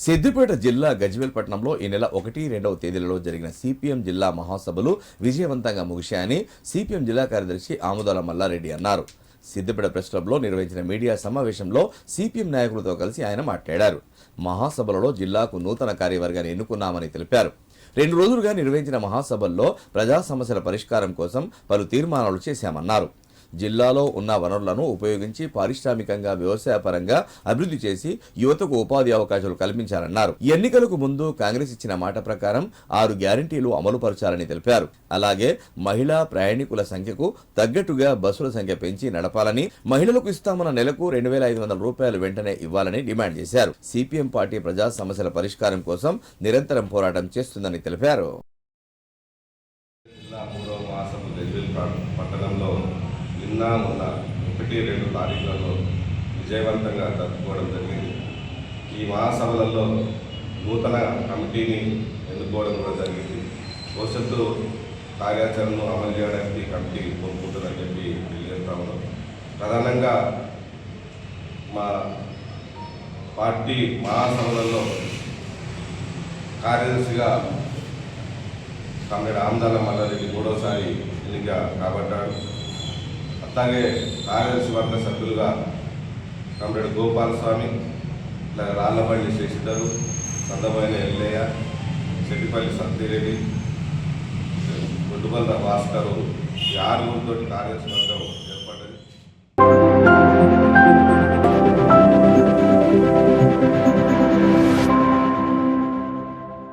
సిద్దిపేట జిల్లా గజ్వేల్ పట్టణంలో ఈ నెల 1, 2వ తేదీలలో జరిగిన సిపిఎం జిల్లా మహాసభలు విజయవంతంగా ముగిశాయని సిపిఎం జిల్లా కార్యదర్శి ఆముదాల మల్లారెడ్డి అన్నారు. సిద్దిపేట ప్రెస్ క్లబ్లో నిర్వహించిన మీడియా సమావేశంలో సిపిఎం నాయకులతో కలిసి ఆయన మాట్లాడారు. మహాసభలలో జిల్లాకు నూతన కార్యవర్గాన్ని ఎన్నుకున్నామని తెలిపారు. 2 రోజులుగా నిర్వహించిన మహాసభల్లో ప్రజా సమస్యల పరిష్కారం కోసం పలు తీర్మానాలు చేశామన్నారు. జిల్లాలో ఉన్న వనరులను ఉపయోగించి పారిశ్రామికంగా వ్యవసాయపరంగా అభివృద్ధి చేసి యువతకు ఉపాధి అవకాశాలు కల్పించాలన్నారు. ఎన్నికలకు ముందు కాంగ్రెస్ ఇచ్చిన మాట ప్రకారం 6 గ్యారంటీలు అమలుపరచాలని తెలిపారు. అలాగే మహిళా ప్రయాణికుల సంఖ్యకు తగ్గట్టుగా బస్సుల సంఖ్య పెంచి నడపాలని, మహిళలకు ఇస్తామన్న నెలకు 2,500 రూపాయలు వెంటనే ఇవ్వాలని డిమాండ్ చేశారు. సిపిఎం పార్టీ ప్రజా సమస్యల పరిష్కారం కోసం నిరంతరం పోరాటం చేస్తుందని తెలిపారు. నిన్న మొన్న 1, 2 తారీఖులలో విజయవంతంగా జరుపుకోవడం జరిగింది. ఈ మహాసభలలో నూతన కమిటీని ఎన్నుకోవడం కూడా జరిగింది. భవిష్యత్తు కార్యాచరణను అమలు చేయడానికి కమిటీ కోరుకుంటుందని చెప్పి తెలియజేస్తా ఉన్నాం. ప్రధానంగా మా పార్టీ మహాసభలలో కార్యదర్శిగా కామ్రేడ్ ఆముదాల మల్లారెడ్డి 3వసారి ఎన్నిక కాబట్టాడు. అలాగే కార్యదర్శి వర్గ సభ్యులుగా కామ్రేడ్ గోపాలస్వామి, రాళ్లబండి శశిధరు, సందమైన ఎల్లయ్య, చెట్టిపల్లి సత్తిరెడ్డి, గొడ్డుబంద భాస్కరు, ఈ 6 కార్యదర్శి వర్గం